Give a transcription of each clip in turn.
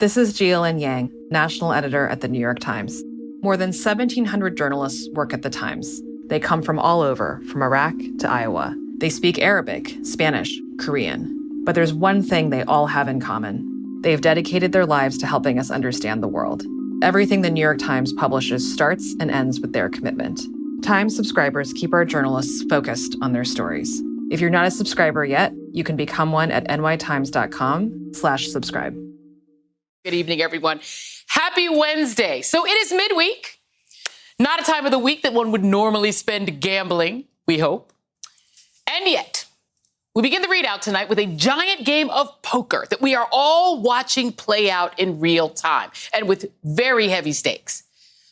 This is Jialin Yang, national editor at the New York Times. More than 1,700 journalists work at the Times. They come from all over, from Iraq to Iowa. They speak Arabic, Spanish, Korean. But there's one thing they all have in common. They've dedicated their lives to helping us understand the world. Everything the New York Times publishes starts and ends with their commitment. Times subscribers keep our journalists focused on their stories. If you're not a subscriber yet, you can become one at nytimes.com/subscribe. Good evening, everyone. Happy Wednesday. So it is midweek, not a time of the week that one would normally spend gambling, we hope. And yet, we begin the readout tonight with a giant game of poker that we are all watching play out in real time and with very heavy stakes.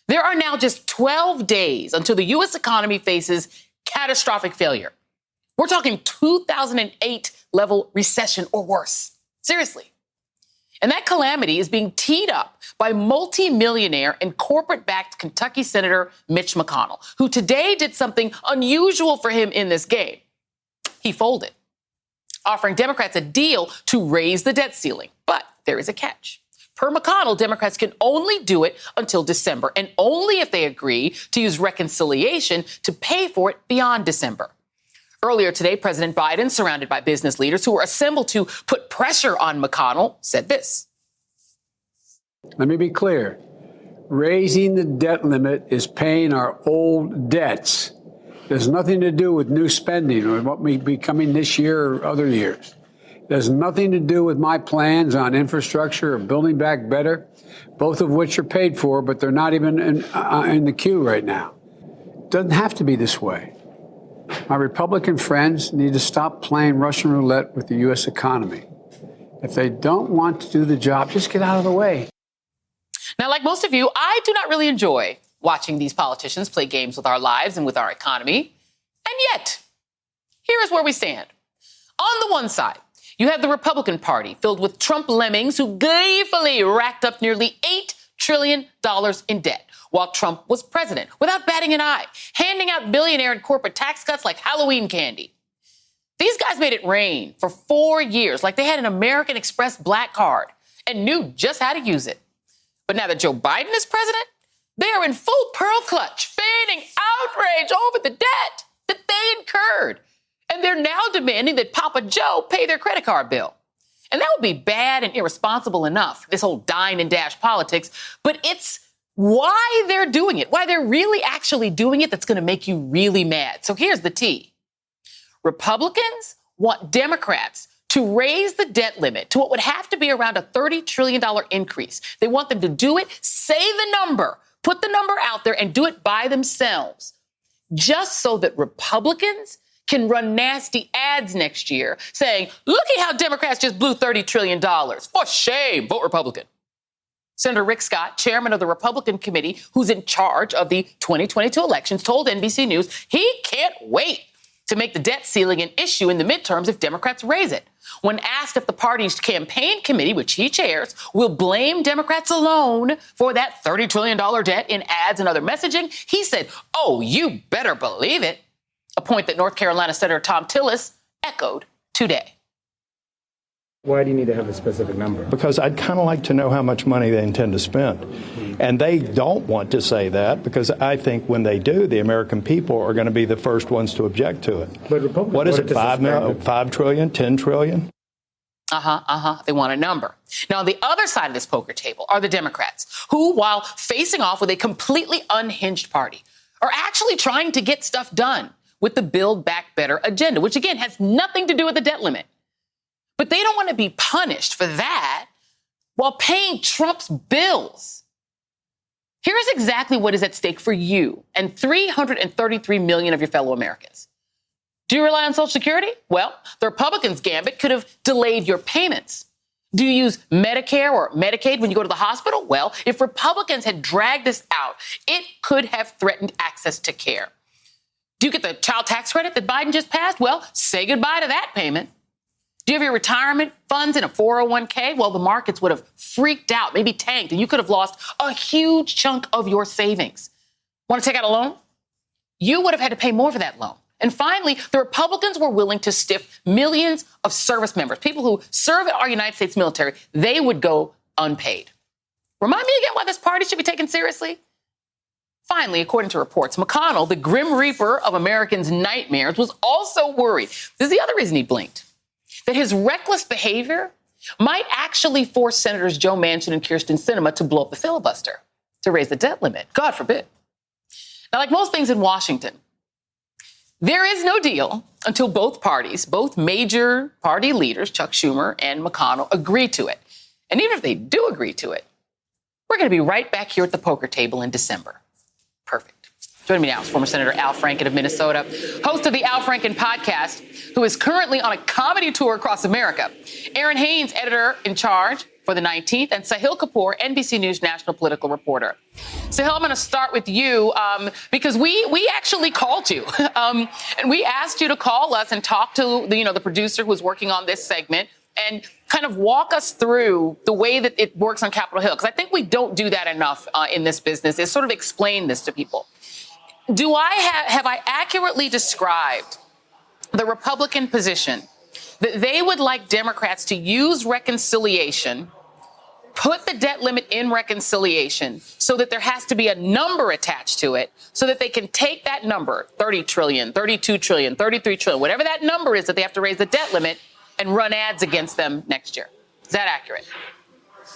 There are now just 12 days until the U.S. economy faces catastrophic failure. We're talking 2008 level recession or worse. Seriously. And that calamity is being teed up by multi-millionaire and corporate-backed Kentucky Senator Mitch McConnell, who today did something unusual for him in this game. He folded, offering Democrats a deal to raise the debt ceiling. But there is a catch. Per McConnell, Democrats can only do it until December, and only if they agree to use reconciliation to pay for it beyond December. Earlier today, President Biden, surrounded by business leaders who were assembled to put pressure on McConnell, said this. Let me be clear. Raising the debt limit is paying our old debts. There's nothing to do with new spending or what may be coming this year or other years. There's nothing to do with my plans on infrastructure or building back better, both of which are paid for, but they're not even in the queue right now. It doesn't have to be this way. My Republican friends need to stop playing Russian roulette with the U.S. economy. If they don't want to do the job, just get out of the way. Now, like most of you, I do not really enjoy watching these politicians play games with our lives and with our economy. And yet, here is where we stand. On the one side, you have the Republican Party filled with Trump lemmings who gleefully racked up nearly $8 trillion in debt while Trump was president, without batting an eye, handing out billionaire and corporate tax cuts like Halloween candy. These guys made it rain for 4 years like they had an American Express black card and knew just how to use it. But now that Joe Biden is president, they are in full pearl clutch, feigning outrage over the debt that they incurred. And they're now demanding that Papa Joe pay their credit card bill. And that would be bad and irresponsible enough, this whole dine and dash politics. But it's why they're doing it, why they're really actually doing it, that's going to make you really mad. So here's the tea. Republicans want Democrats to raise the debt limit to what would have to be around a $30 trillion increase. They want them to do it, say the number, put the number out there and do it by themselves, just so that Republicans can run nasty ads next year saying, look at how Democrats just blew $30 trillion. For shame, vote Republican. Senator Rick Scott, chairman of the Republican committee who's in charge of the 2022 elections, told NBC News he can't wait to make the debt ceiling an issue in the midterms if Democrats raise it. When asked if the party's campaign committee, which he chairs, will blame Democrats alone for that $30 trillion debt in ads and other messaging, he said, oh, you better believe it, a point that North Carolina Senator Tom Tillis echoed today. Why do you need to have a specific number? Because I'd kind of like to know how much money they intend to spend. And they don't want to say that because I think when they do, the American people are going to be the first ones to object to it. But Republicans, what is it, $5 trillion, $10 trillion? They want a number. Now, on the other side of this poker table are the Democrats, who, while facing off with a completely unhinged party, are actually trying to get stuff done with the Build Back Better agenda, which, again, has nothing to do with the debt limit. But they don't want to be punished for that while paying Trump's bills. Here's exactly what is at stake for you and 333 million of your fellow Americans. Do you rely on Social Security? Well, the Republicans' gambit could have delayed your payments. Do you use Medicare or Medicaid when you go to the hospital? Well, if Republicans had dragged this out, it could have threatened access to care. Do you get the child tax credit that Biden just passed? Well, say goodbye to that payment. Do you have your retirement funds in a 401k? Well, the markets would have freaked out, maybe tanked, and you could have lost a huge chunk of your savings. Want to take out a loan? You would have had to pay more for that loan. And finally, the Republicans were willing to stiff millions of service members, people who serve in our United States military. They would go unpaid. Remind me again why this party should be taken seriously? Finally, according to reports, McConnell, the grim reaper of Americans' nightmares, was also worried. This is the other reason he blinked. That his reckless behavior might actually force Senators Joe Manchin and Kyrsten Sinema to blow up the filibuster, to raise the debt limit. God forbid. Now, like most things in Washington, there is no deal until both parties, both major party leaders, Chuck Schumer and McConnell, agree to it. And even if they do agree to it, we're going to be right back here at the poker table in December. Perfect. Joining me now is former Senator Al Franken of Minnesota, host of the Al Franken podcast, who is currently on a comedy tour across America. Aaron Haynes, editor-in-charge for the 19th, and Sahil Kapoor, NBC News national political reporter. Sahil, I'm going to start with you because we actually called you, and we asked you to call us and talk to the producer who was working on this segment and kind of walk us through the way that it works on Capitol Hill, because I think we don't do that enough in this business, is sort of explain this to people. Have I accurately described the Republican position that they would like Democrats to use reconciliation, put the debt limit in reconciliation so that there has to be a number attached to it so that they can take that number, 30 trillion, 32 trillion, 33 trillion, whatever that number is that they have to raise the debt limit, and run ads against them next year. Is that accurate?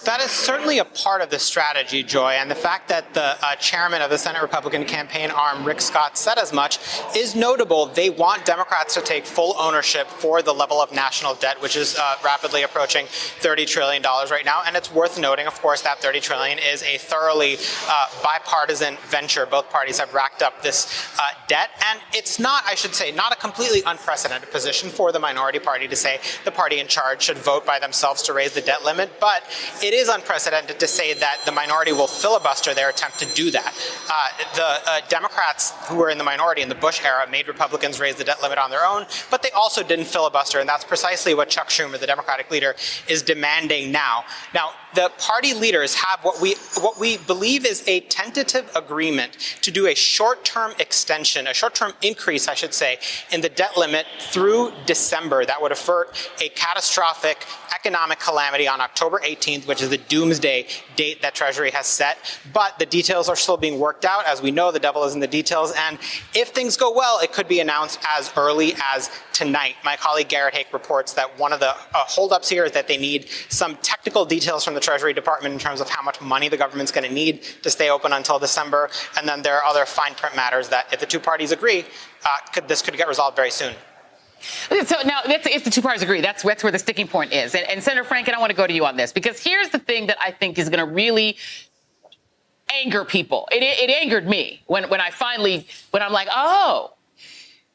That is certainly a part of the strategy, Joy, and the fact that the chairman of the Senate Republican campaign arm, Rick Scott, said as much is notable. They want Democrats to take full ownership for the level of national debt, which is rapidly approaching $30 trillion right now. And it's worth noting, of course, that $30 trillion is a thoroughly bipartisan venture. Both parties have racked up this debt. And it's not, I should say, not a completely unprecedented position for the minority party to say the party in charge should vote by themselves to raise the debt limit. But it is unprecedented to say that the minority will filibuster their attempt to do that. The Democrats who were in the minority in the Bush era made Republicans raise the debt limit on their own, but they also didn't filibuster, and that's precisely what Chuck Schumer, the Democratic leader, is demanding now. Now, the party leaders have what we believe is a tentative agreement to do a short-term extension, a short-term increase, I should say, in the debt limit through December. That would avert a catastrophic economic calamity on October 18th, which is the doomsday date that Treasury has set. But the details are still being worked out. As we know, the devil is in the details. And if things go well, it could be announced as early as tonight. My colleague Garrett Hake reports that one of the holdups here is that they need some technical details from the Treasury Department in terms of how much money the government's going to need to stay open until December. And then there are other fine print matters that, if the two parties agree, this could get resolved very soon. So now, if the two parties agree, that's where the sticking point is. And Senator Franken, I want to go to you on this, because here's the thing that I think is going to really anger people. It angered me when I'm like, oh,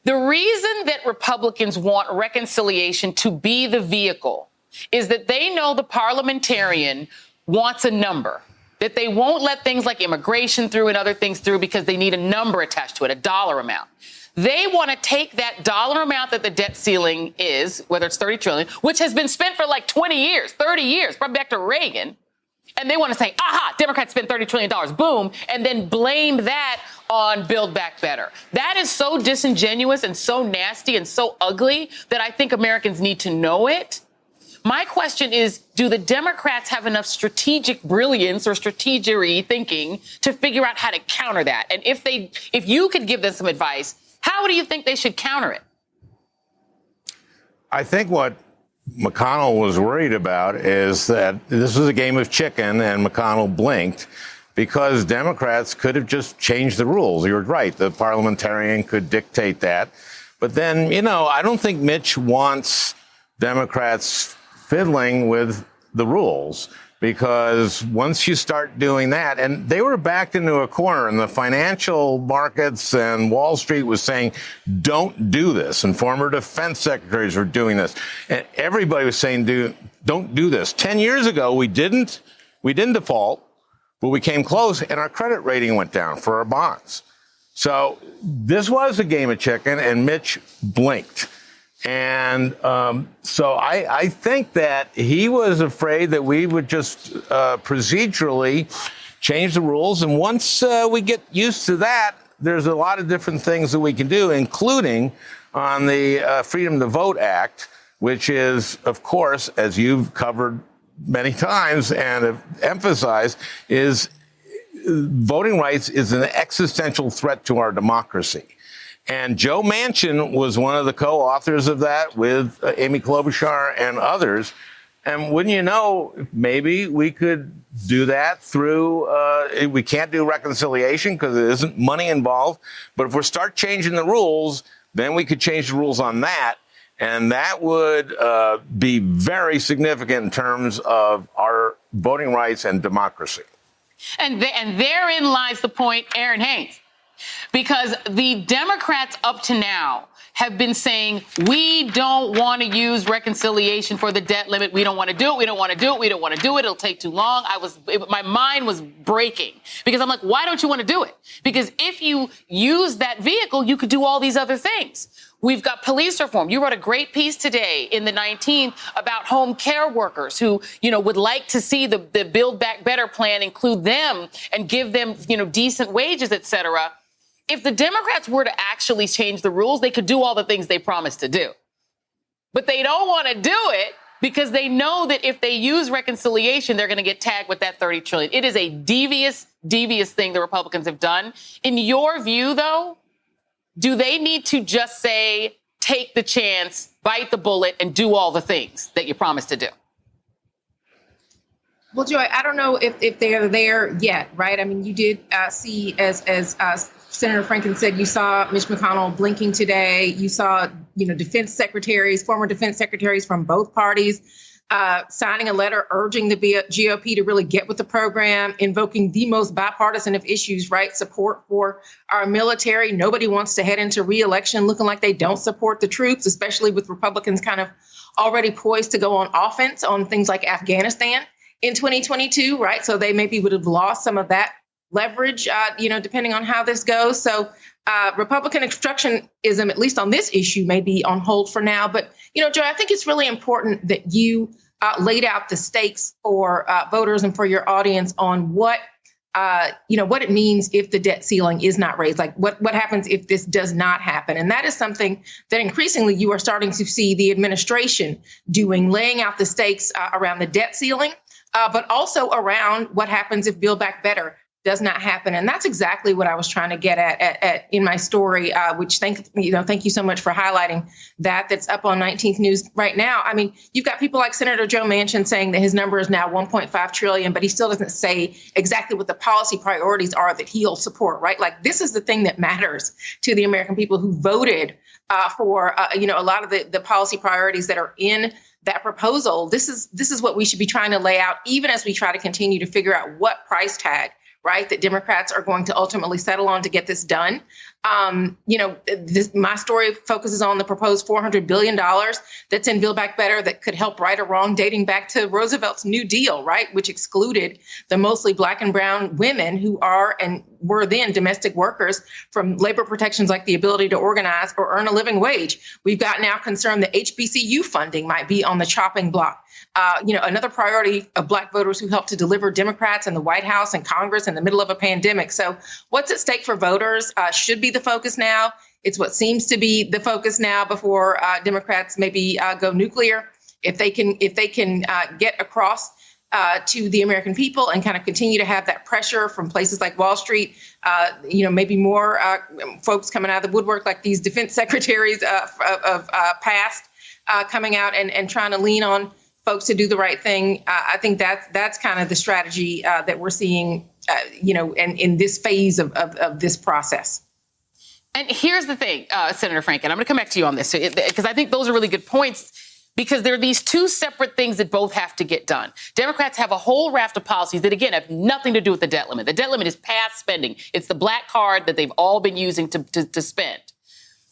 the reason that Republicans want reconciliation to be the vehicle is that they know the parliamentarian wants a number, that they won't let things like immigration through and other things through because they need a number attached to it, a dollar amount. They want to take that dollar amount that the debt ceiling is, whether it's $30 trillion, which has been spent for like 20 years, 30 years, probably back to Reagan. And they want to say, aha, Democrats spent $30 trillion, boom, and then blame that on Build Back Better. That is so disingenuous and so nasty and so ugly that I think Americans need to know it. My question is, do the Democrats have enough strategic brilliance or strategery thinking to figure out how to counter that? And if you could give them some advice, how do you think they should counter it? I think what McConnell was worried about is that this was a game of chicken, and McConnell blinked because Democrats could have just changed the rules. You're right. The parliamentarian could dictate that. But then, I don't think Mitch wants Democrats fiddling with the rules, because once you start doing that, and they were backed into a corner, and the financial markets and Wall Street was saying, don't do this. And former defense secretaries were doing this. And everybody was saying, don't do this. 10 years ago, we didn't default, but we came close, and our credit rating went down for our bonds. So this was a game of chicken, and Mitch blinked. And so I think that he was afraid that we would just procedurally change the rules. And once we get used to that, there's a lot of different things that we can do, including on the Freedom to Vote Act, which is, of course, as you've covered many times and have emphasized is voting rights is an existential threat to our democracy. And Joe Manchin was one of the co-authors of that with Amy Klobuchar and others. And wouldn't you know, maybe we could do that through, we can't do reconciliation because there isn't money involved. But if we start changing the rules, then we could change the rules on that. And that would be very significant in terms of our voting rights and democracy. And therein lies the point, Aaron Haynes, because the Democrats up to now have been saying, we don't want to use reconciliation for the debt limit. We don't want to do it. We don't want to do it. We don't want to do it. It'll take too long. My mind was breaking because I'm like, why don't you want to do it? Because if you use that vehicle, you could do all these other things. We've got police reform. You wrote a great piece today in the 19th about home care workers who, would like to see the Build Back Better plan include them and give them, decent wages, et cetera. If the Democrats were to actually change the rules, they could do all the things they promised to do. But they don't want to do it because they know that if they use reconciliation, they're going to get tagged with that $30 trillion. It is a devious thing the Republicans have done. In your view, though, do they need to just say, take the chance, bite the bullet, and do all the things that you promised to do? Well, Joy, I don't know if they're there yet, right? I mean, you did see, as Senator Franken said, you saw Mitch McConnell blinking today. You saw, defense secretaries, former defense secretaries from both parties signing a letter urging the GOP to really get with the program, invoking the most bipartisan of issues, right? Support for our military. Nobody wants to head into re-election looking like they don't support the troops, especially with Republicans kind of already poised to go on offense on things like Afghanistan in 2022, right? So they maybe would have lost some of that leverage, depending on how this goes. So Republican obstructionism, at least on this issue, may be on hold for now. But, Joe, I think it's really important that you laid out the stakes for voters and for your audience on what it means if the debt ceiling is not raised, like what happens if this does not happen. And that is something that increasingly you are starting to see the administration doing, laying out the stakes around the debt ceiling, but also around what happens if Build Back Better does not happen. And that's exactly what I was trying to get at in my story, which thank you so much for highlighting that. That's up on 19th News right now. I mean, you've got people like Senator Joe Manchin saying that his number is now 1.5 trillion, but he still doesn't say exactly what the policy priorities are that he'll support, right? Like, this is the thing that matters to the American people who voted for, a lot of the policy priorities that are in that proposal. This is what we should be trying to lay out, even as we try to continue to figure out what price tag, right, that Democrats are going to ultimately settle on to get this done. My story focuses on the proposed $400 billion that's in Build Back Better that could help right a wrong dating back to Roosevelt's New Deal, right, which excluded the mostly Black and brown women who are and were then domestic workers from labor protections like the ability to organize or earn a living wage. We've got now concern that HBCU funding might be on the chopping block. Another priority of Black voters who helped to deliver Democrats in the White House and Congress in the middle of a pandemic. So what's at stake for voters should be the focus now. It's what seems to be the focus now before Democrats maybe go nuclear. If they can get across to the American people and kind of continue to have that pressure from places like Wall Street, maybe more folks coming out of the woodwork like these defense secretaries of past coming out and trying to lean on folks to do the right thing. I think that's kind of the strategy that we're seeing, in this phase of this process. And here's the thing, Senator Franken, I'm going to come back to you on this because I think those are really good points, because there are these two separate things that both have to get done. Democrats have a whole raft of policies that, again, have nothing to do with the debt limit. The debt limit is past spending. It's the black card that they've all been using to spend.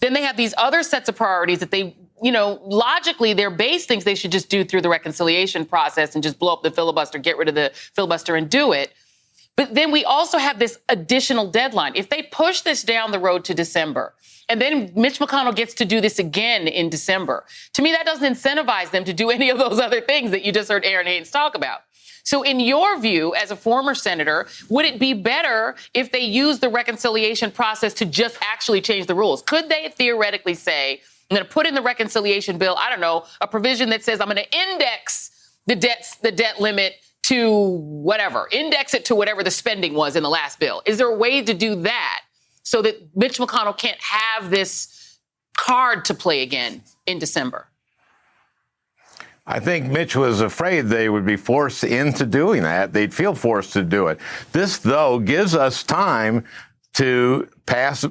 Then they have these other sets of priorities that they, logically, their base thinks they should just do through the reconciliation process and just blow up the filibuster, get rid of the filibuster and do it. But then we also have this additional deadline. If they push this down the road to December, and then Mitch McConnell gets to do this again in December, to me, that doesn't incentivize them to do any of those other things that you just heard Aaron Haynes talk about. So in your view, as a former senator, would it be better if they use the reconciliation process to just actually change the rules? Could they theoretically say, I'm going to put in the reconciliation bill, I don't know, a provision that says I'm going to index the debt limit to whatever, index it to whatever the spending was in the last bill? Is there a way to do that so that Mitch McConnell can't have this card to play again in December? I think Mitch was afraid they would be forced into doing that. They'd feel forced to do it. This, though, gives us time to pass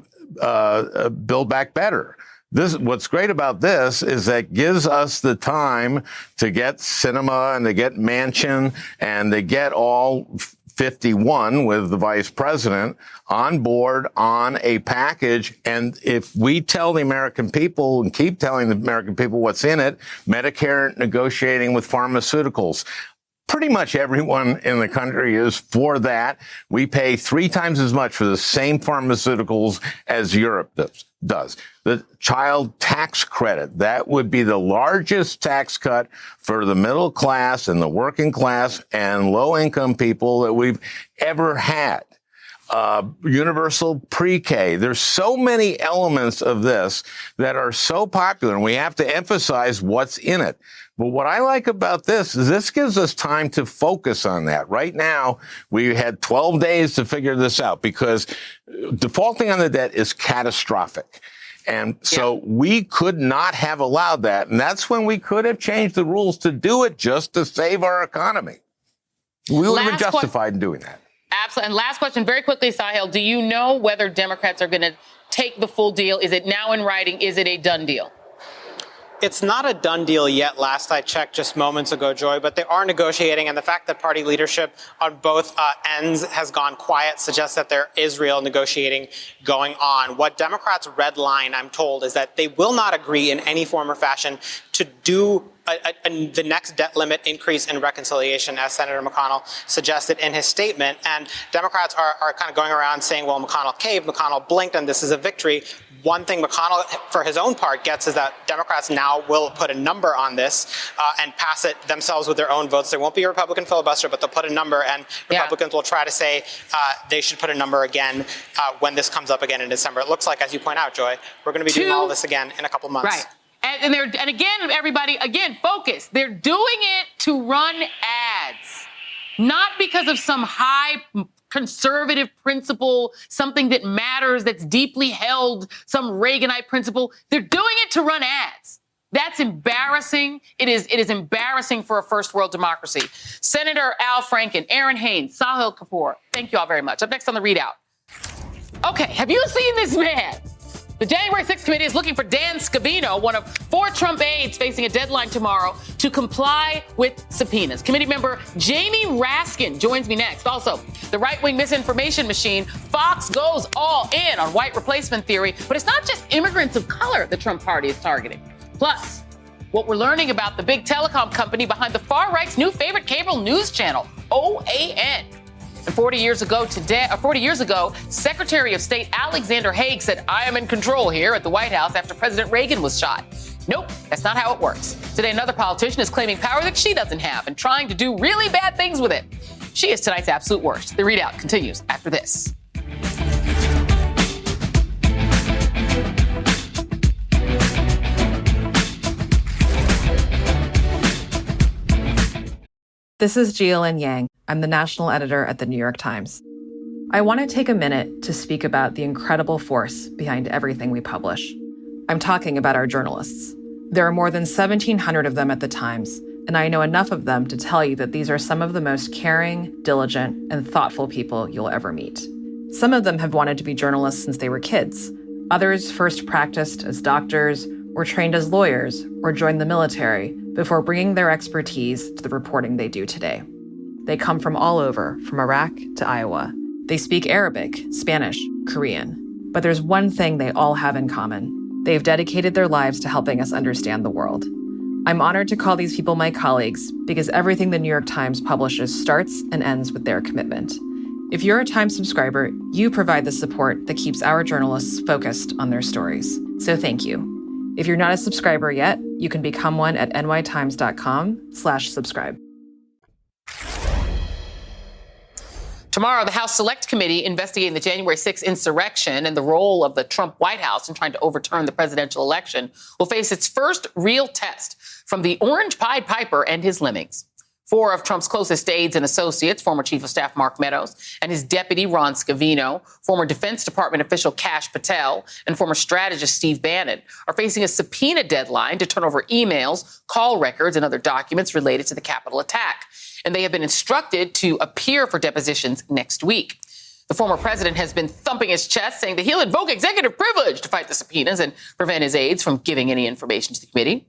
Build Back Better. What's great about this is that gives us the time to get Sinema and to get Manchin and to get all 51 with the vice president on board on a package. And if we tell the American people and keep telling the American people what's in it, Medicare negotiating with pharmaceuticals, pretty much everyone in the country is for that. We pay 3 times as much for the same pharmaceuticals as Europe does. The child tax credit, that would be the largest tax cut for the middle class and the working class and low-income people that we've ever had. Universal pre-K. There's so many elements of this that are so popular, and we have to emphasize what's in it. But what I like about this is this gives us time to focus on that. Right now, we had 12 days to figure this out because defaulting on the debt is catastrophic. And so we could not have allowed that. And that's when we could have changed the rules to do it just to save our economy. We would have been justified in doing that. Absolutely. And last question, very quickly, Sahil, do you know whether Democrats are going to take the full deal? Is it now in writing? Is it a done deal? It's not a done deal yet, last I checked just moments ago, Joy, but they are negotiating. And the fact that party leadership on both ends has gone quiet suggests that there is real negotiating going on. What Democrats' red line, I'm told, is that they will not agree in any form or fashion to do the next debt limit increase in reconciliation, as Senator McConnell suggested in his statement. And Democrats are kind of going around saying, well, McConnell caved, McConnell blinked, and this is a victory. One thing McConnell, for his own part, gets is that Democrats now will put a number on this and pass it themselves with their own votes. There won't be a Republican filibuster, but they'll put a number, and Republicans will try to say they should put a number again when this comes up again in December. It looks like, as you point out, Joy, we're going to be doing all this again in a couple of months. Right. And again, everybody, focus. They're doing it to run ads, not because of some high conservative principle, something that matters, that's deeply held, some Reaganite principle. They're doing it to run ads. That's embarrassing. It is embarrassing for a first world democracy. Senator Al Franken, Aaron Haynes, Sahil Kapoor, thank you all very much. Up next on the readout. Okay, have you seen this man? The January 6th committee is looking for Dan Scavino, one of 4 Trump aides facing a deadline tomorrow to comply with subpoenas. Committee member Jamie Raskin joins me next. Also, the right-wing misinformation machine, Fox, goes all in on white replacement theory, but it's not just immigrants of color the Trump party is targeting. Plus, what we're learning about the big telecom company behind the far-right's new favorite cable news channel, OAN. And 40 years ago, Secretary of State Alexander Haig said, I am in control here at the White House after President Reagan was shot. Nope, that's not how it works. Today, another politician is claiming power that she doesn't have and trying to do really bad things with it. She is tonight's absolute worst. The readout continues after this. This is Jialin Yang. I'm the national editor at the New York Times. I want to take a minute to speak about the incredible force behind everything we publish. I'm talking about our journalists. There are more than 1,700 of them at the Times, and I know enough of them to tell you that these are some of the most caring, diligent, and thoughtful people you'll ever meet. Some of them have wanted to be journalists since they were kids. Others first practiced as doctors, or trained as lawyers, or joined the military before bringing their expertise to the reporting they do today. They come from all over, from Iraq to Iowa. They speak Arabic, Spanish, Korean. But there's one thing they all have in common. They've dedicated their lives to helping us understand the world. I'm honored to call these people my colleagues because everything the New York Times publishes starts and ends with their commitment. If you're a Times subscriber, you provide the support that keeps our journalists focused on their stories. So thank you. If you're not a subscriber yet, you can become one at nytimes.com/subscribe. Tomorrow, the House Select Committee investigating the January 6th insurrection and the role of the Trump White House in trying to overturn the presidential election will face its first real test from the Orange Pied Piper and his lemmings. 4 of Trump's closest aides and associates, former Chief of Staff Mark Meadows and his deputy Ron Scavino, former Defense Department official Kash Patel, and former strategist Steve Bannon, are facing a subpoena deadline to turn over emails, call records, and other documents related to the Capitol attack. And they have been instructed to appear for depositions next week. The former president has been thumping his chest, saying that he'll invoke executive privilege to fight the subpoenas and prevent his aides from giving any information to the committee.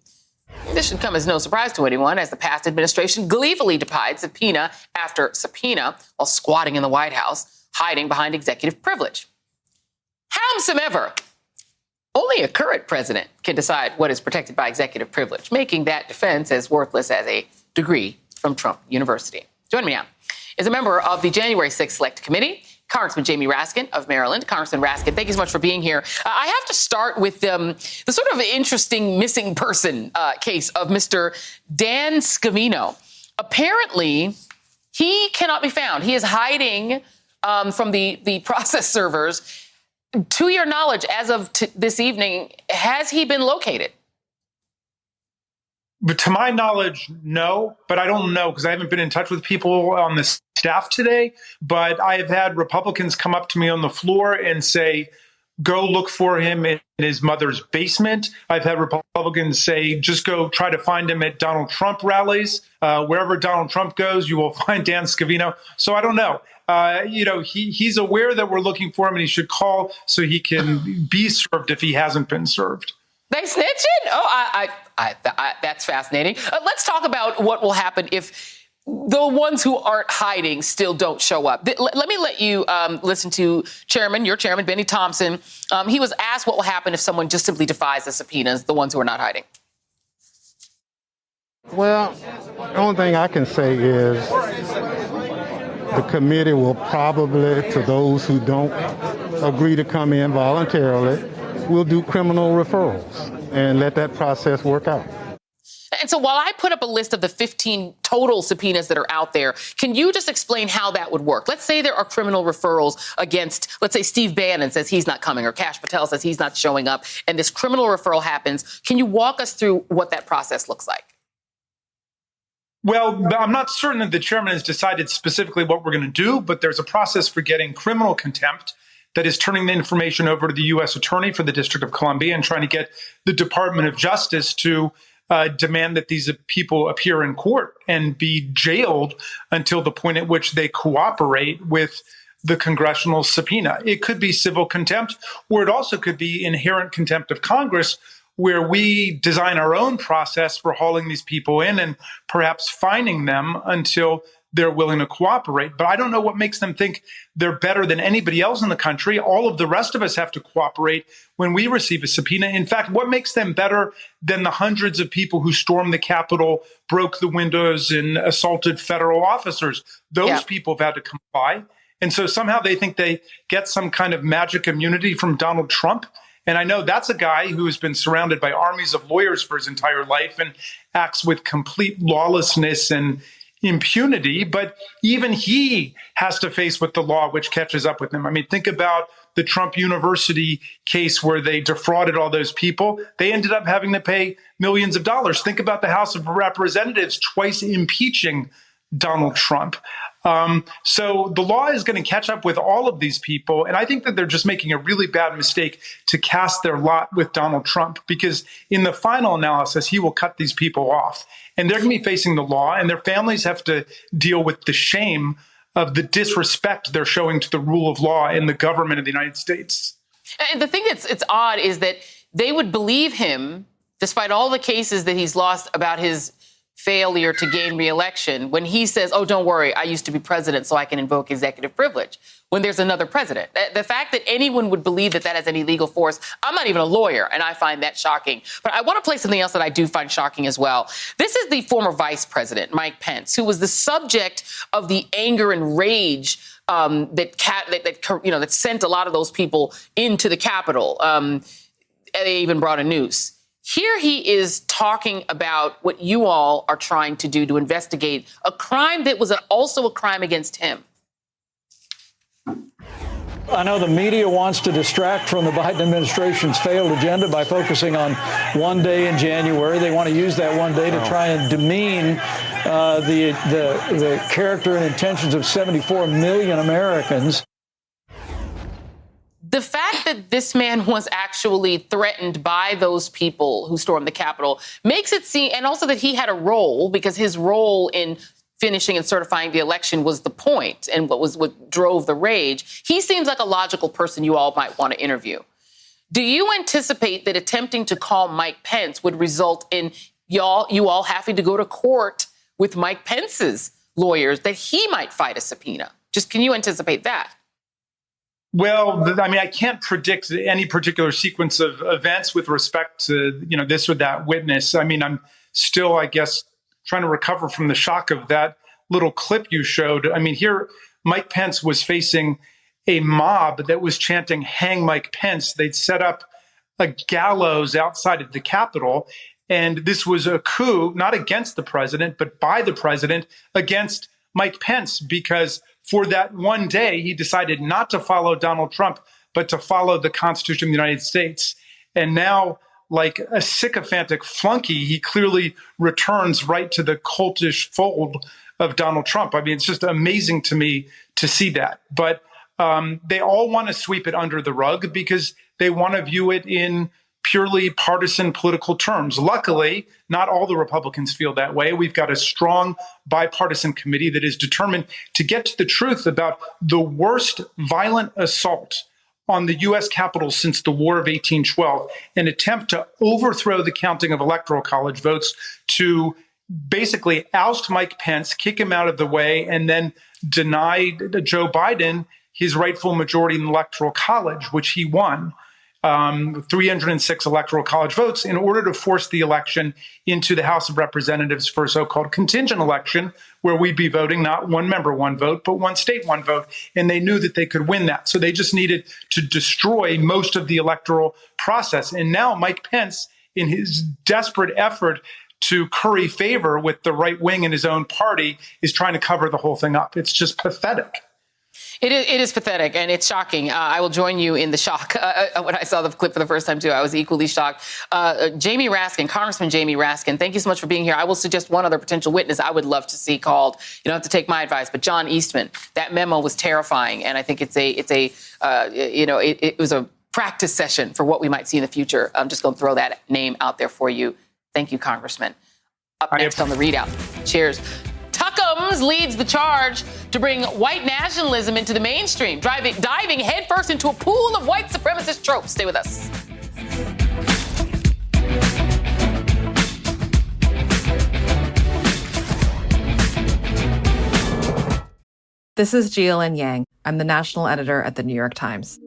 This should come as no surprise to anyone, as the past administration gleefully defied subpoena after subpoena while squatting in the White House, hiding behind executive privilege. Howsoever, only a current president can decide what is protected by executive privilege, making that defense as worthless as a degree from Trump University. Joining me now is a member of the January 6th Select Committee, Congressman Jamie Raskin of Maryland. Congressman Raskin, thank you so much for being here. I have to start with the sort of interesting missing person case of Mr. Dan Scavino. Apparently, he cannot be found. He is hiding from the process servers. To your knowledge, as of this evening, has he been located? But to my knowledge, no, but I don't know because I haven't been in touch with people on the staff today. But I have had Republicans come up to me on the floor and say, go look for him in his mother's basement. I've had Republicans say, just go try to find him at Donald Trump rallies. Wherever Donald Trump goes, you will find Dan Scavino. So I don't know. He's aware that we're looking for him and he should call so he can be served if he hasn't been served. They snitching? Oh, that's fascinating. Let's talk about what will happen if the ones who aren't hiding still don't show up. Let me let you listen to your chairman, Benny Thompson. He was asked what will happen if someone just simply defies the subpoenas, the ones who are not hiding. Well, the only thing I can say is the committee will probably, to those who don't agree to come in voluntarily, we'll do criminal referrals and let that process work out. And so while I put up a list of the 15 total subpoenas that are out there, can you just explain how that would work? Let's say there are criminal referrals against, let's say Steve Bannon says he's not coming or Kash Patel says he's not showing up, and this criminal referral happens. Can you walk us through what that process looks like? Well, I'm not certain that the chairman has decided specifically what we're going to do, but there's a process for getting criminal contempt that is turning the information over to the U.S. Attorney for the District of Columbia and trying to get the Department of Justice to demand that these people appear in court and be jailed until the point at which they cooperate with the congressional subpoena. It could be civil contempt, or it also could be inherent contempt of Congress, where we design our own process for hauling these people in and perhaps fining them until they're willing to cooperate. But I don't know what makes them think they're better than anybody else in the country. All of the rest of us have to cooperate when we receive a subpoena. In fact, what makes them better than the hundreds of people who stormed the Capitol, broke the windows, and assaulted federal officers? Those people have had to comply. And so somehow they think they get some kind of magic immunity from Donald Trump. And I know that's a guy who has been surrounded by armies of lawyers for his entire life and acts with complete lawlessness and impunity, but even he has to face with the law, which catches up with him. I mean, think about the Trump University case where they defrauded all those people. They ended up having to pay millions of dollars. Think about the House of Representatives twice impeaching Donald Trump. So the law is going to catch up with all of these people. And I think that they're just making a really bad mistake to cast their lot with Donald Trump, because in the final analysis, he will cut these people off. And they're going to be facing the law, and their families have to deal with the shame of the disrespect they're showing to the rule of law in the government of the United States. And the thing that's odd is that they would believe him, despite all the cases that he's lost about his failure to gain re-election, when he says, oh, don't worry, I used to be president so I can invoke executive privilege, when there's another president. The fact that anyone would believe that that has any legal force, I'm not even a lawyer, and I find that shocking. But I want to play something else that I do find shocking as well. This is the former vice president, Mike Pence, who was the subject of the anger and rage that sent a lot of those people into the Capitol. They even brought a noose. Here he is talking about what you all are trying to do to investigate a crime that was also a crime against him. I know the media wants to distract from the Biden administration's failed agenda by focusing on one day in January. They want to use that one day to try and demean the character and intentions of 74 million Americans. The fact that this man was actually threatened by those people who stormed the Capitol makes it seem, and also that he had a role, because his role in finishing and certifying the election was the point and what drove the rage. He seems like a logical person you all might want to interview. Do you anticipate that attempting to call Mike Pence would result in you all having to go to court with Mike Pence's lawyers, that he might fight a subpoena? Just can you anticipate that? Well, I mean, I can't predict any particular sequence of events with respect to, this or that witness. I mean, I'm still, I guess, trying to recover from the shock of that little clip you showed. I mean, here, Mike Pence was facing a mob that was chanting, "Hang Mike Pence." They'd set up a gallows outside of the Capitol. And this was a coup, not against the president, but by the president against Mike Pence, because for that one day, he decided not to follow Donald Trump, but to follow the Constitution of the United States. And now, like a sycophantic flunky, he clearly returns right to the cultish fold of Donald Trump. I mean, it's just amazing to me to see that. But they all want to sweep it under the rug because they want to view it in purely partisan political terms. Luckily, not all the Republicans feel that way. We've got a strong bipartisan committee that is determined to get to the truth about the worst violent assault on the U.S. Capitol since the War of 1812, an attempt to overthrow the counting of electoral college votes, to basically oust Mike Pence, kick him out of the way, and then deny Joe Biden his rightful majority in the electoral college, which he won. 306 electoral college votes in order to force the election into the House of Representatives for a so-called contingent election, where we'd be voting not one member, one vote, but one state, one vote. And they knew that they could win that. So they just needed to destroy most of the electoral process. And now Mike Pence, in his desperate effort to curry favor with the right wing in his own party, is trying to cover the whole thing up. It's just pathetic. It is pathetic, and it's shocking. I will join you in the shock. When I saw the clip for the first time, too, I was equally shocked. Jamie Raskin, Congressman Jamie Raskin, thank you so much for being here. I will suggest one other potential witness I would love to see called. You don't have to take my advice, but John Eastman. That memo was terrifying, and I think it was a practice session for what we might see in the future. I'm just going to throw that name out there for you. Thank you, Congressman. Up next on the readout. Cheers. Tuckums leads the charge to bring white nationalism into the mainstream, diving headfirst into a pool of white supremacist tropes. Stay with us. This is Jialin Yang. I'm the national editor at the New York Times.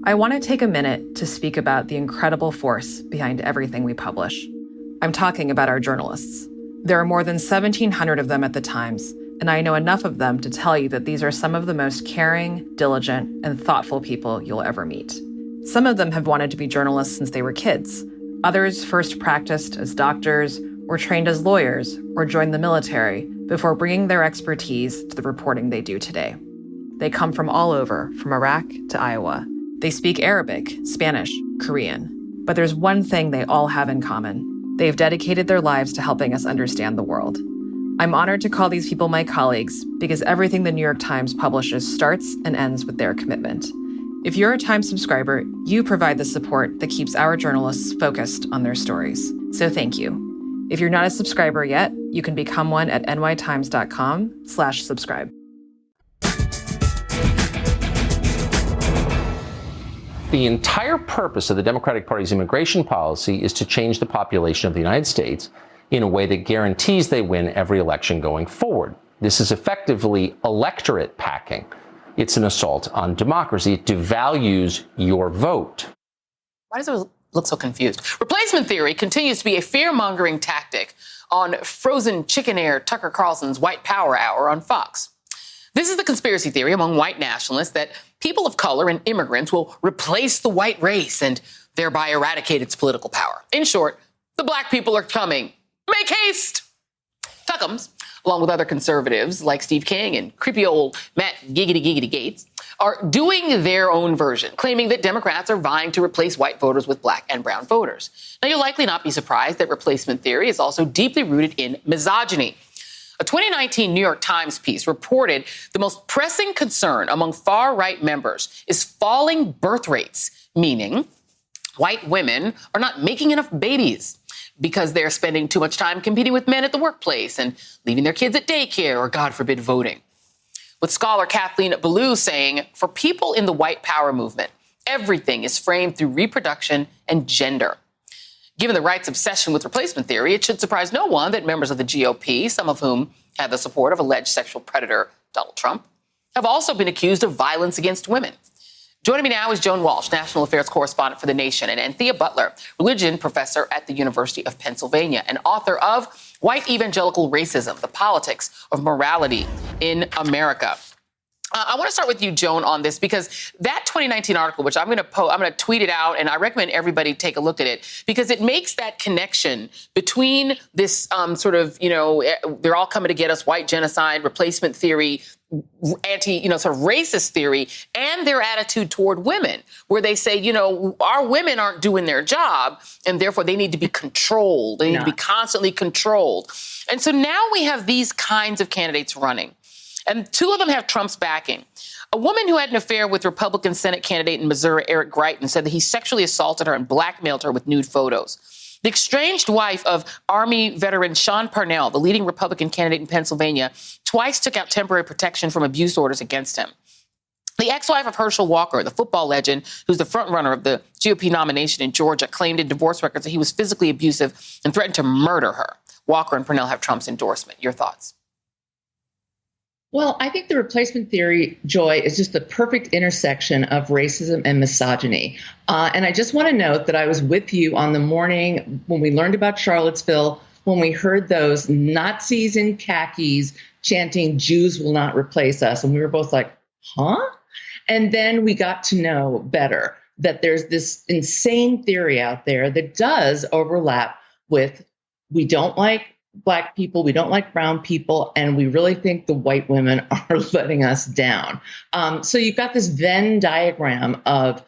I want to take a minute to speak about the incredible force behind everything we publish. I'm talking about our journalists. There are more than 1,700 of them at the Times, and I know enough of them to tell you that these are some of the most caring, diligent, and thoughtful people you'll ever meet. Some of them have wanted to be journalists since they were kids. Others first practiced as doctors, or trained as lawyers, or joined the military before bringing their expertise to the reporting they do today. They come from all over, from Iraq to Iowa. They speak Arabic, Spanish, Korean. But there's one thing they all have in common. They've dedicated their lives to helping us understand the world. I'm honored to call these people my colleagues because everything the New York Times publishes starts and ends with their commitment. If you're a Times subscriber, you provide the support that keeps our journalists focused on their stories. So thank you. If you're not a subscriber yet, you can become one at nytimes.com/subscribe. The entire purpose of the Democratic Party's immigration policy is to change the population of the United States in a way that guarantees they win every election going forward. This is effectively electorate packing. It's an assault on democracy. It devalues your vote. Why does it look so confused? Replacement theory continues to be a fear-mongering tactic on frozen chicken-air Tucker Carlson's White Power Hour on Fox. This is the conspiracy theory among white nationalists that people of color and immigrants will replace the white race and thereby eradicate its political power. In short, the black people are coming. Make haste! Tuckums, along with other conservatives like Steve King and creepy old Matt Giggity Gates, are doing their own version, claiming that Democrats are vying to replace white voters with black and brown voters. Now, you'll likely not be surprised that replacement theory is also deeply rooted in misogyny. A 2019 New York Times piece reported the most pressing concern among far-right members is falling birth rates, meaning white women are not making enough babies because they're spending too much time competing with men at the workplace and leaving their kids at daycare or, God forbid, voting. With scholar Kathleen Belew saying, for people in the white power movement, everything is framed through reproduction and gender. Given the right's obsession with replacement theory, it should surprise no one that members of the GOP, some of whom have the support of alleged sexual predator Donald Trump, have also been accused of violence against women. Joining me now is Joan Walsh, national affairs correspondent for The Nation, and Anthea Butler, religion professor at the University of Pennsylvania and author of White Evangelical Racism, The Politics of Morality in America. I want to start with you, Joan, on this, because that 2019 article, which I'm going to tweet it out, and I recommend everybody take a look at it, because it makes that connection between this sort of, they're all coming to get us, white genocide, replacement theory, sort of racist theory, and their attitude toward women, where they say, our women aren't doing their job, and therefore they need to be controlled. They need to be constantly controlled. And so now we have these kinds of candidates running. And two of them have Trump's backing. A woman who had an affair with Republican Senate candidate in Missouri, Eric Greitens, said that he sexually assaulted her and blackmailed her with nude photos. The estranged wife of Army veteran Sean Parnell, the leading Republican candidate in Pennsylvania, twice took out temporary protection from abuse orders against him. The ex-wife of Herschel Walker, the football legend, who's the frontrunner of the GOP nomination in Georgia, claimed in divorce records that he was physically abusive and threatened to murder her. Walker and Parnell have Trump's endorsement. Your thoughts? Well, I think the replacement theory, Joy, is just the perfect intersection of racism and misogyny. And I just want to note that I was with you on the morning when we learned about Charlottesville, when we heard those Nazis in khakis chanting, "Jews will not replace us." And we were both like, huh? And then we got to know better that there's this insane theory out there that does overlap with, we don't like Black people, we don't like brown people, and we really think the white women are letting us down. So you've got this Venn diagram of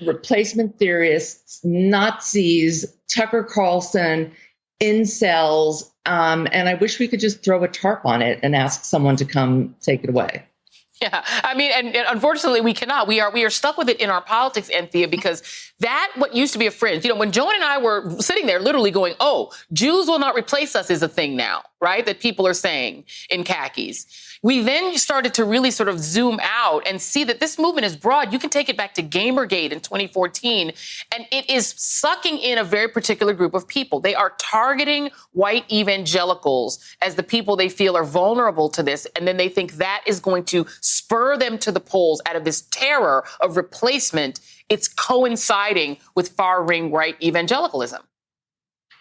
replacement theorists, Nazis, Tucker Carlson, incels, and I wish we could just throw a tarp on it and ask someone to come take it away. Yeah, I mean, and unfortunately, we cannot. We are stuck with it in our politics, Anthea, because that, what used to be a fringe, when Joan and I were sitting there literally going, oh, Jews will not replace us is a thing now, right? That people are saying in khakis. We then started to really sort of zoom out and see that this movement is broad. You can take it back to Gamergate in 2014, and it is sucking in a very particular group of people. They are targeting white evangelicals as the people they feel are vulnerable to this, and then they think that is going to spur them to the polls out of this terror of replacement. It's coinciding with far-right right evangelicalism.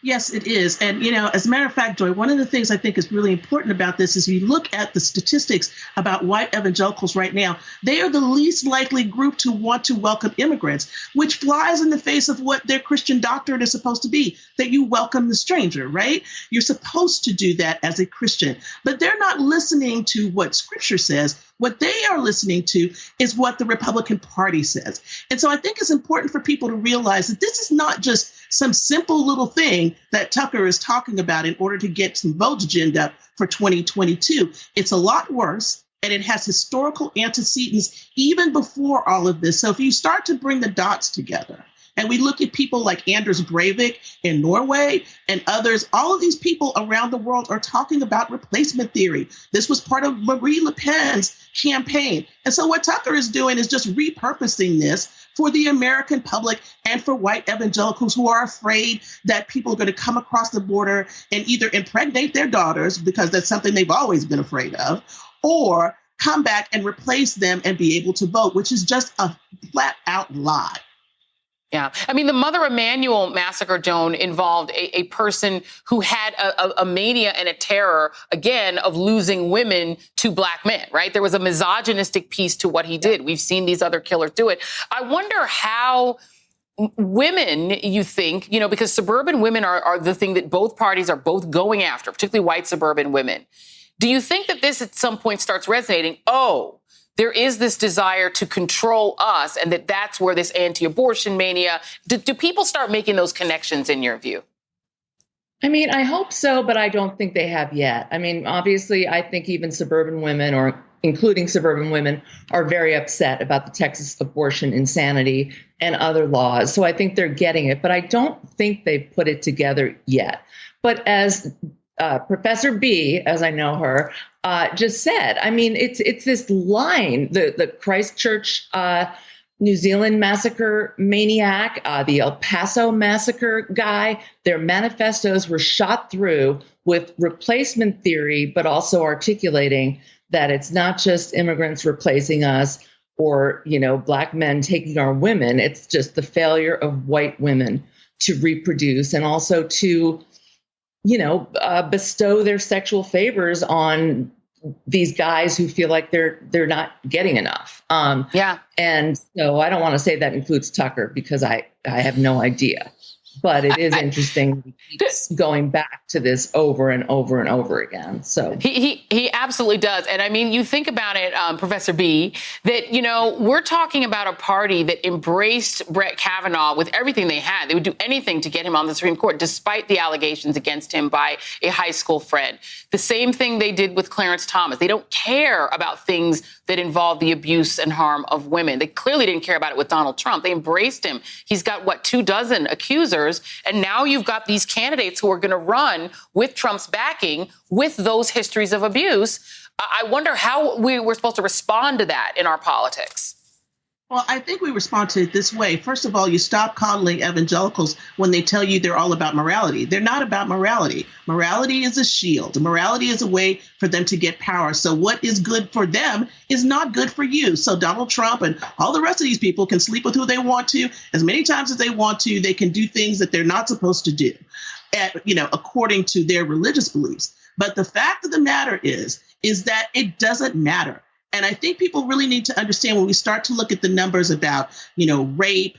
Yes, it is. And, as a matter of fact, Joy, one of the things I think is really important about this is you look at the statistics about white evangelicals right now. They are the least likely group to want to welcome immigrants, which flies in the face of what their Christian doctrine is supposed to be, that you welcome the stranger, right? You're supposed to do that as a Christian, but they're not listening to what Scripture says. What they are listening to is what the Republican Party says. And so I think it's important for people to realize that this is not just some simple little thing that Tucker is talking about in order to get some votes ginned up for 2022. It's a lot worse, and it has historical antecedents even before all of this. So if you start to bring the dots together, and we look at people like Anders Breivik in Norway and others, all of these people around the world are talking about replacement theory. This was part of Marie Le Pen's campaign. And so what Tucker is doing is just repurposing this for the American public and for white evangelicals who are afraid that people are going to come across the border and either impregnate their daughters, because that's something they've always been afraid of, or come back and replace them and be able to vote, which is just a flat out lie. Yeah. I mean, the Mother Emanuel massacre, Joan, involved a person who had a mania and a terror, again, of losing women to Black men, right? There was a misogynistic piece to what he did. We've seen these other killers do it. I wonder how women, you think, because suburban women are the thing that both parties are both going after, particularly white suburban women. Do you think that this at some point starts resonating? Oh, there is this desire to control us, and that's where this anti-abortion mania. Do people start making those connections in your view? I mean, I hope so, but I don't think they have yet. I mean, obviously, I think even suburban women, or including suburban women, are very upset about the Texas abortion insanity and other laws. So I think they're getting it, but I don't think they've put it together yet. But as Professor B, as I know her, just said, I mean, it's this line, the Christchurch New Zealand massacre maniac, the El Paso massacre guy, their manifestos were shot through with replacement theory, but also articulating that it's not just immigrants replacing us or, Black men taking our women. It's just the failure of white women to reproduce and also to, bestow their sexual favors on these guys who feel like they're not getting enough. And so I don't want to say that includes Tucker because I have no idea. But it is interesting. He keeps going back to this over and over and over again. So he absolutely does. And I mean, you think about it, Professor B, that, we're talking about a party that embraced Brett Kavanaugh with everything they had. They would do anything to get him on the Supreme Court, despite the allegations against him by a high school friend. The same thing they did with Clarence Thomas. They don't care about things that involve the abuse and harm of women. They clearly didn't care about it with Donald Trump. They embraced him. He's got, 24 accusers. And now you've got these candidates who are going to run with Trump's backing with those histories of abuse. I wonder how we're supposed to respond to that in our politics. Well, I think we respond to it this way. First of all, you stop coddling evangelicals when they tell you they're all about morality. They're not about morality. Morality is a shield. Morality is a way for them to get power. So what is good for them is not good for you. So Donald Trump and all the rest of these people can sleep with who they want to as many times as they want to. They can do things that they're not supposed to do, according to their religious beliefs. But the fact of the matter is that it doesn't matter. And I think people really need to understand when we start to look at the numbers about, rape,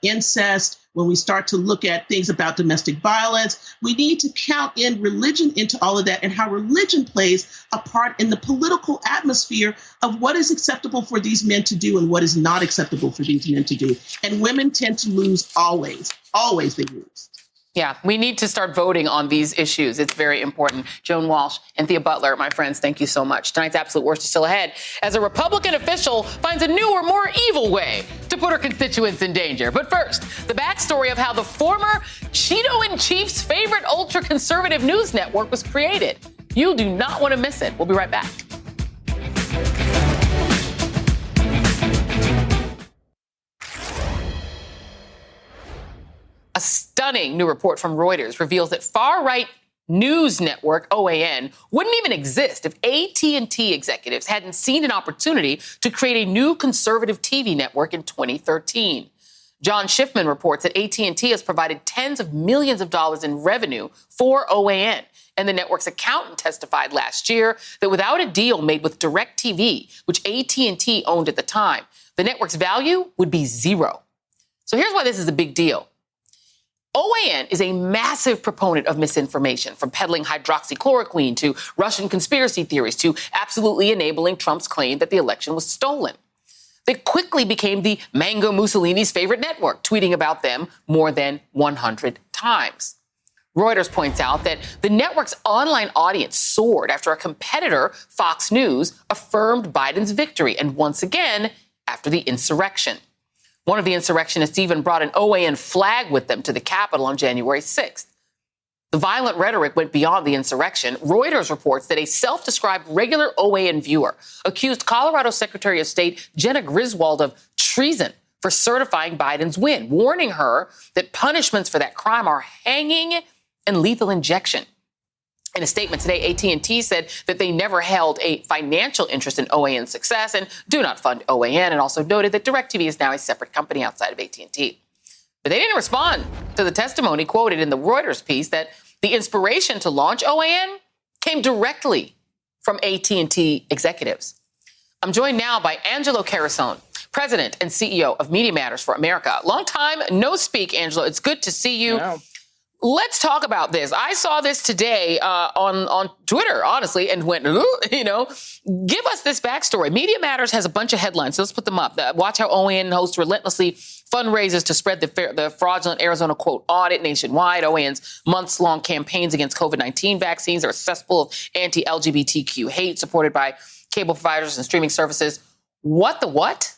incest, when we start to look at things about domestic violence, we need to count in religion into all of that and how religion plays a part in the political atmosphere of what is acceptable for these men to do and what is not acceptable for these men to do. And women tend to lose always. Always they lose. Yeah, we need to start voting on these issues. It's very important. Joan Walsh and Thea Butler, my friends, thank you so much. Tonight's Absolute Worst is still ahead as a Republican official finds a newer, more evil way to put her constituents in danger. But first, the backstory of how the former Cheeto-in-Chief's favorite ultra-conservative news network was created. You do not want to miss it. We'll be right back. A stunning new report from Reuters reveals that far-right news network OAN wouldn't even exist if AT&T executives hadn't seen an opportunity to create a new conservative TV network in 2013. John Schiffman reports that AT&T has provided tens of millions of dollars in revenue for OAN. And the network's accountant testified last year that without a deal made with DirecTV, which AT&T owned at the time, the network's value would be zero. So here's why this is a big deal. OAN is a massive proponent of misinformation, from peddling hydroxychloroquine to Russian conspiracy theories to absolutely enabling Trump's claim that the election was stolen. They quickly became the Mango Mussolini's favorite network, tweeting about them more than 100 times. Reuters points out that the network's online audience soared after a competitor, Fox News, affirmed Biden's victory, and once again, after the insurrection. One of the insurrectionists even brought an OAN flag with them to the Capitol on January 6th. The violent rhetoric went beyond the insurrection. Reuters reports that a self-described regular OAN viewer accused Colorado Secretary of State Jenna Griswold of treason for certifying Biden's win, warning her that punishments for that crime are hanging and lethal injection. In a statement today, AT&T said that they never held a financial interest in OAN's success and do not fund OAN, and also noted that DirecTV is now a separate company outside of AT&T. But they didn't respond to the testimony quoted in the Reuters piece that the inspiration to launch OAN came directly from AT&T executives. I'm joined now by Angelo Carusone, President and CEO of Media Matters for America. Long time no speak, Angelo. It's good to see you. Wow. let's talk about this. I saw this today on Twitter, honestly, and went, give us this backstory. Media Matters has a bunch of headlines. So let's put them up. Watch how OAN hosts relentlessly fundraisers to spread the fraudulent Arizona, quote, audit nationwide. OAN's months-long campaigns against COVID-19 vaccines are cesspool of anti-LGBTQ hate supported by cable providers and streaming services. What the what?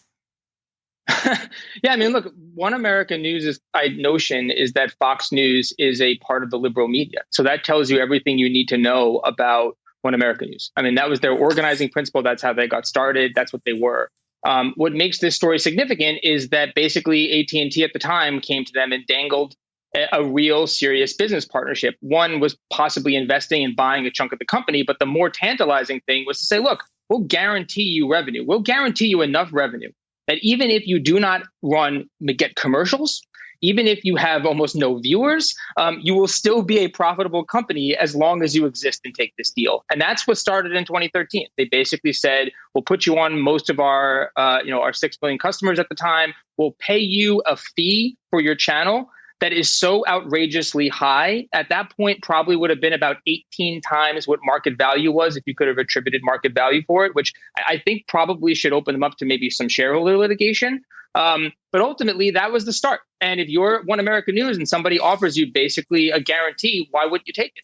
Yeah, I mean, look, One America News' notion is that Fox News is a part of the liberal media. So that tells you everything you need to know about One America News. I mean, that was their organizing principle. That's how they got started. That's what they were. What makes this story significant is that basically AT&T at the time came to them and dangled a real serious business partnership. One was possibly investing and buying a chunk of the company. But the more tantalizing thing was to say, look, we'll guarantee you revenue. We'll guarantee you enough revenue that even if you do not get commercials, even if you have almost no viewers, you will still be a profitable company as long as you exist and take this deal. And that's what started in 2013. They basically said, we'll put you on most of our 6 million customers at the time. We'll pay you a fee for your channel that is so outrageously high. At that point, probably would have been about 18 times what market value was if you could have attributed market value for it, which I think probably should open them up to maybe some shareholder litigation. But ultimately, that was the start. And if you're One America News and somebody offers you basically a guarantee, why wouldn't you take it?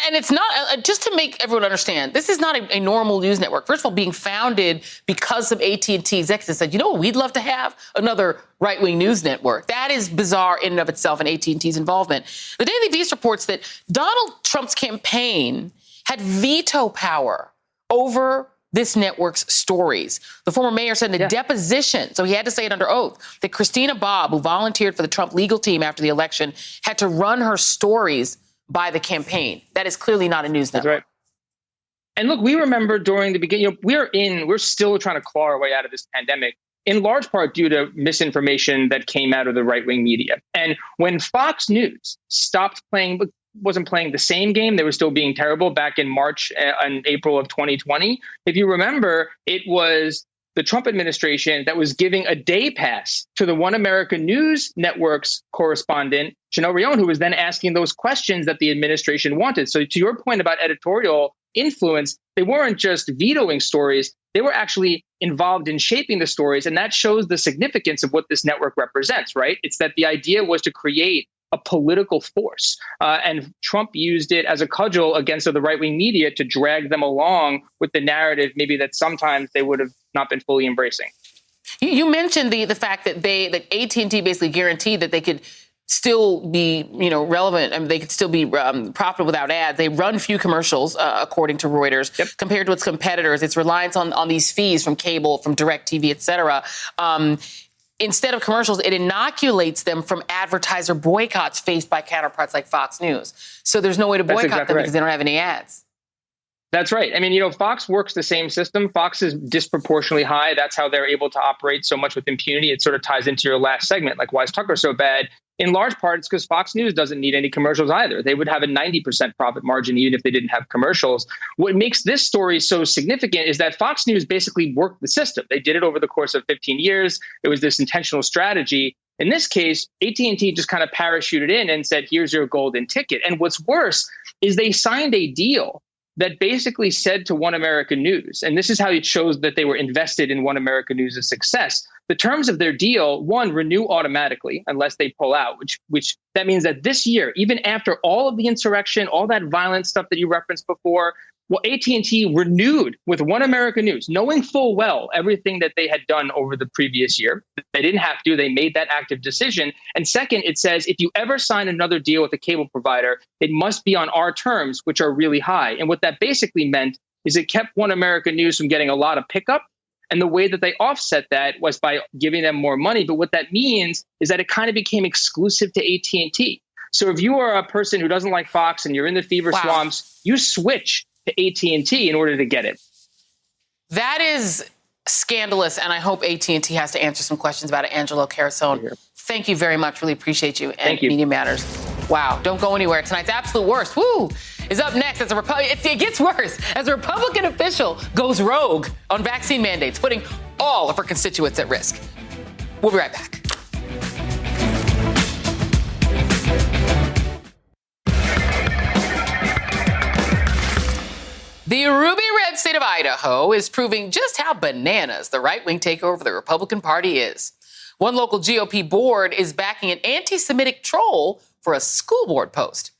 And it's not, just to make everyone understand, this is not a normal news network. First of all, being founded because some AT&T executives said, you know what we'd love to have? Another right-wing news network. That is bizarre in and of itself, and AT&T's involvement. The Daily Beast reports that Donald Trump's campaign had veto power over this network's stories. The former mayor said in a deposition, so he had to say it under oath, that Christina Bobb, who volunteered for the Trump legal team after the election, had to run her stories by the campaign. That is clearly not a news network. That's right. And look, we remember during the beginning, we're still trying to claw our way out of this pandemic, in large part due to misinformation that came out of the right-wing media. And when Fox News wasn't playing the same game, they were still being terrible back in March and April of 2020. If you remember, it was the Trump administration that was giving a day pass to the One America News Network's correspondent, Chanel Rion, who was then asking those questions that the administration wanted. So to your point about editorial influence, they weren't just vetoing stories, they were actually involved in shaping the stories. And that shows the significance of what this network represents, right? It's that the idea was to create a political force. And Trump used it as a cudgel against the right-wing media to drag them along with the narrative, maybe that sometimes they would have not been fully embracing. You mentioned the fact that AT&T basically guaranteed that they could still be, relevant. I mean, they could still be profitable without ads. They run few commercials, according to Reuters, compared to its competitors. Its reliance on these fees from cable, from DirecTV, et cetera. Instead of commercials, it inoculates them from advertiser boycotts faced by counterparts like Fox News. So there's no way to boycott them because they don't have any ads. That's right. I mean, Fox works the same system. Fox is disproportionately high. That's how they're able to operate so much with impunity. It sort of ties into your last segment, like why is Tucker so bad? In large part, it's because Fox News doesn't need any commercials either. They would have a 90% profit margin even if they didn't have commercials. What makes this story so significant is that Fox News basically worked the system. They did it over the course of 15 years. It was this intentional strategy. In this case, AT&T just kind of parachuted in and said, here's your golden ticket. And what's worse is they signed a deal that basically said to One America News, and this is how it shows that they were invested in One America News' success. The terms of their deal, one, renew automatically unless they pull out, which that means that this year, even after all of the insurrection, all that violent stuff that you referenced before, well, AT&T renewed with One America News, knowing full well everything that they had done over the previous year. They didn't have to. They made that active decision. And second, it says if you ever sign another deal with a cable provider, it must be on our terms, which are really high. And what that basically meant is it kept One America News from getting a lot of pickup. And the way that they offset that was by giving them more money. But what that means is that it kind of became exclusive to AT&T. So if you are a person who doesn't like Fox and you're in the fever swamps, you switch to AT&T in order to get it. That is scandalous, and I hope AT&T has to answer some questions about it. Angelo Carasone, thank you very much. Really appreciate you. And Media Matters. Wow, don't go anywhere. Tonight's absolute worst, is up next as it gets worse as a Republican official goes rogue on vaccine mandates, putting all of her constituents at risk. We'll be right back. The ruby red state of Idaho is proving just how bananas the right-wing takeover of the Republican Party is. One local GOP board is backing an anti-Semitic troll for a school board post.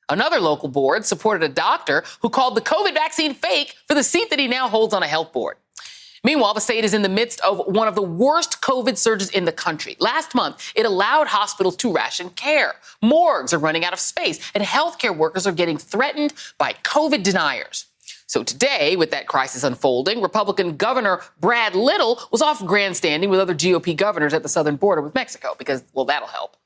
Another local board supported a doctor who called the COVID vaccine fake for the seat that he now holds on a health board. Meanwhile, the state is in the midst of one of the worst COVID surges in the country. Last month, it allowed hospitals to ration care. Morgues are running out of space, and healthcare workers are getting threatened by COVID deniers. So today, with that crisis unfolding, Republican Governor Brad Little was off grandstanding with other GOP governors at the southern border with Mexico because, well, that'll help.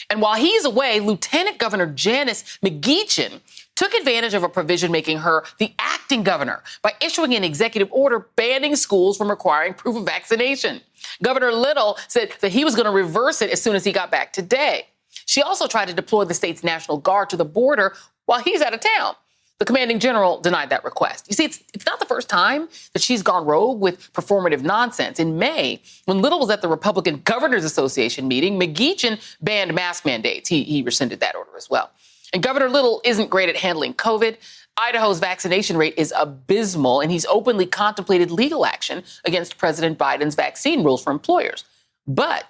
And while he's away, Lieutenant Governor Janice McGeachin took advantage of a provision making her the acting governor by issuing an executive order banning schools from requiring proof of vaccination. Governor Little said that he was going to reverse it as soon as he got back today. She also tried to deploy the state's National Guard to the border while he's out of town. The commanding general denied that request. You see, it's not the first time that she's gone rogue with performative nonsense. In May, when Little was at the Republican Governors Association meeting, McGeachin banned mask mandates. He rescinded that order as well. And Governor Little isn't great at handling COVID. Idaho's vaccination rate is abysmal, and he's openly contemplated legal action against President Biden's vaccine rules for employers. But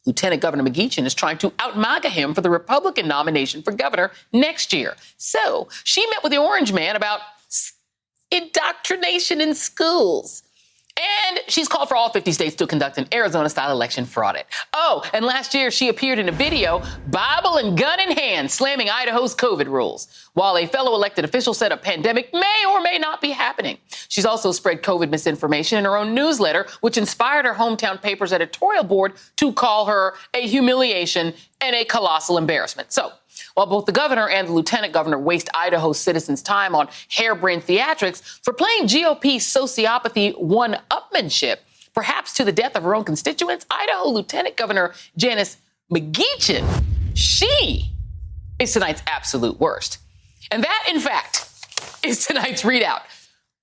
Lieutenant Governor McGeachin is trying to out-MAGA him for the Republican nomination for governor next year. So she met with the Orange Man about indoctrination in schools. And she's called for all 50 states to conduct an Arizona-style election for audit. Oh, and last year she appeared in a video, Bible and gun in hand, slamming Idaho's COVID rules, while a fellow elected official said a pandemic may or may not be happening. She's also spread COVID misinformation in her own newsletter, which inspired her hometown paper's editorial board to call her a humiliation and a colossal embarrassment. So, while both the governor and the lieutenant governor waste Idaho citizens' time on harebrained theatrics for playing GOP sociopathy one-upmanship, perhaps to the death of her own constituents, Idaho Lieutenant Governor Janice McGeachin, she is tonight's absolute worst. And that, in fact, is tonight's readout.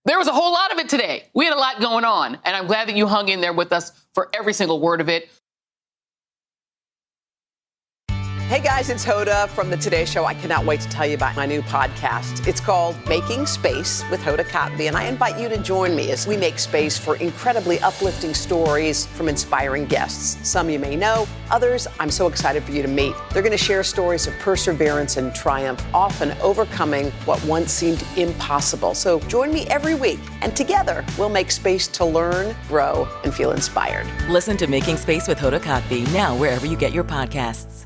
There was a whole lot of it today. We had a lot going on, and I'm glad that you hung in there with us for every single word of it. Hey guys, it's Hoda from the Today Show. I cannot wait to tell you about my new podcast. It's called Making Space with Hoda Kotb, and I invite you to join me as we make space for incredibly uplifting stories from inspiring guests. Some you may know, others I'm so excited for you to meet. They're going to share stories of perseverance and triumph, often overcoming what once seemed impossible. So join me every week, and together we'll make space to learn, grow, and feel inspired. Listen to Making Space with Hoda Kotb now wherever you get your podcasts.